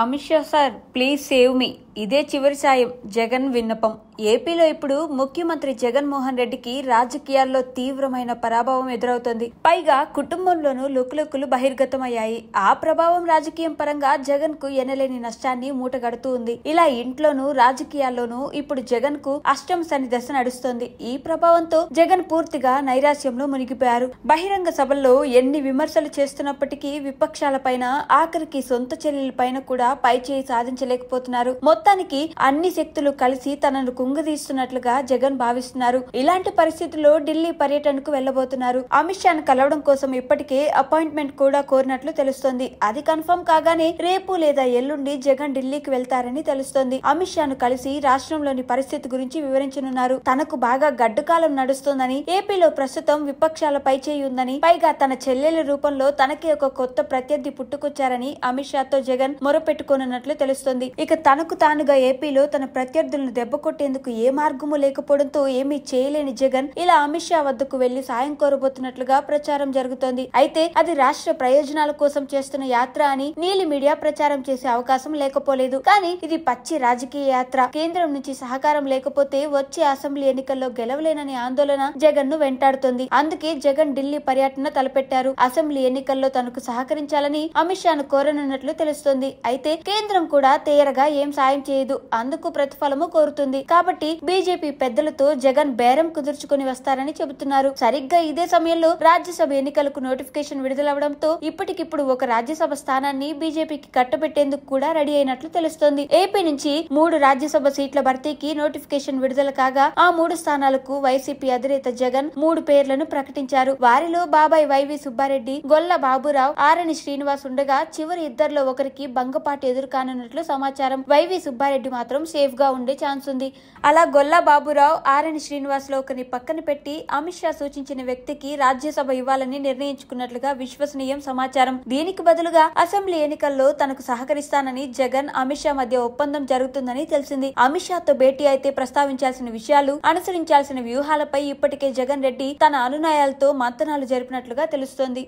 Amit Shah sir please save me ఇదే చివరి సాయం జగన్ విన్నపం. ఏపీలో ఇప్పుడు ముఖ్యమంత్రి జగన్మోహన్ రెడ్డికి రాజకీయాల్లో తీవ్రమైన పరాభవం ఎదురవుతోంది. పైగా కుటుంబంలోనూ లుకులుకులు బహిర్గతమయ్యాయి. ఆ ప్రభావం రాజకీయం పరంగా జగన్ కు ఎనలేని నష్టాన్ని మూటగడుతూ ఉంది. ఇలా ఇంట్లోనూ రాజకీయాల్లోనూ ఇప్పుడు జగన్ కు అష్టమ శని దశ నడుస్తోంది. ఈ ప్రభావంతో జగన్ పూర్తిగా నైరాశ్యంలో మునిగిపోయారు. బహిరంగ సభల్లో ఎన్ని విమర్శలు చేస్తున్నప్పటికీ విపక్షాల పైన ఆఖరికి సొంత చెల్లెల పైన కూడా పైచేయి సాధించలేకపోతున్నారు. మొత్తానికి అన్ని శక్తులు కలిసి తనను కుంగదీస్తున్నట్లుగా జగన్ భావిస్తున్నారు. ఇలాంటి పరిస్థితుల్లో ఢిల్లీ పర్యటనకు వెళ్లబోతున్నారు. అమిత్ షాను కలవడం కోసం ఇప్పటికే అపాయింట్మెంట్ కూడా కోరినట్లు తెలుస్తోంది. అది కన్ఫర్మ్ కాగానే రేపు లేదా ఎల్లుండి జగన్ ఢిల్లీకి వెళ్తారని తెలుస్తోంది. అమిత్ షాను కలిసి రాష్ట్రంలోని పరిస్థితి గురించి వివరించనున్నారు. తనకు బాగా గడ్డుకాలం నడుస్తోందని, ఏపీలో ప్రస్తుతం విపక్షాల పైచేయి ఉందని, పైగా తన చెల్లెల రూపంలో తనకే ఒక కొత్త ప్రత్యర్థి పుట్టుకొచ్చారని అమిత్ షాతో జగన్ మొరపెట్టుకోనున్నట్లు తెలుస్తోంది. ఇక తనకు తానుగా ఏపీలో తన ప్రత్యర్థులను దెబ్బకొట్టేందుకు ఏ మార్గము లేకపోవడంతో ఏమీ చేయలేని జగన్ ఇలా అమిత్ షా వద్దకు వెళ్లి సాయం కోరబోతున్నట్లుగా ప్రచారం జరుగుతోంది. అయితే అది రాష్ట్ర ప్రయోజనాల కోసం చేస్తున్న యాత్ర అని నీలి మీడియా ప్రచారం చేసే అవకాశం లేకపోలేదు. కానీ ఇది పచ్చి రాజకీయ యాత్ర. కేంద్రం నుంచి సహకారం లేకపోతే వచ్చే అసెంబ్లీ ఎన్నికల్లో గెలవలేననే ఆందోళన జగన్ ను వెంటాడుతోంది. అందుకే జగన్ ఢిల్లీ పర్యటన తలపెట్టారు. అసెంబ్లీ ఎన్నికల్లో తనకు సహకరించాలని అమిత్ షాను కోరనున్నట్లు తెలుస్తోంది. అయితే కేంద్రం కూడా తేరగా ఏం సాయం చేయదు, అందుకు ప్రతిఫలము కోరుతుంది. కాబట్టి బీజేపీ పెద్దలతో జగన్ బేరం కుదుర్చుకుని వస్తారని చెబుతున్నారు. సరిగ్గా ఇదే సమయంలో రాజ్యసభ ఎన్నికలకు నోటిఫికేషన్ విడుదలవడంతో ఇప్పటికిప్పుడు ఒక రాజ్యసభ స్థానాన్ని బీజేపీకి కట్టబెట్టేందుకు కూడా రెడీ అయినట్లు తెలుస్తోంది. ఏపీ నుంచి 3 రాజ్యసభ సీట్ల భర్తీకి నోటిఫికేషన్ విడుదల కాగా ఆ 3 స్థానాలకు వైసీపీ అధినేత జగన్ 3 పేర్లను ప్రకటించారు. వారిలో బాబాయ్ వైవి సుబ్బారెడ్డి, గొల్ల బాబురావు, ఆరణి శ్రీనివాస్ ఉండగా చివరి ఇద్దరిలో ఒకరికి భంగపాటు ఎదురుకానున్నట్లు సమాచారం. వైవి సుబ్బారెడ్డి మాత్రం సేఫ్ గా ఉండే ఛాన్స్ ఉంది. అలా గొల్ల బాబురావు, ఆరణి శ్రీనివాస్ లో ఒకరిని పక్కన పెట్టి అమిత్ షా సూచించిన వ్యక్తికి రాజ్యసభ ఇవ్వాలని నిర్ణయించుకున్నట్లుగా విశ్వసనీయం సమాచారం. దీనికి బదులుగా అసెంబ్లీ ఎన్నికల్లో తనకు సహకరిస్తానని జగన్, అమిత్ షా మధ్య ఒప్పందం జరుగుతుందని తెలిసింది. అమిత్ షాతో భేటీ అయితే ప్రస్తావించాల్సిన విషయాలు, అనుసరించాల్సిన వ్యూహాలపై ఇప్పటికే జగన్ రెడ్డి తన అనునాయాలతో మంతనాలు జరిపినట్లుగా తెలుస్తోంది.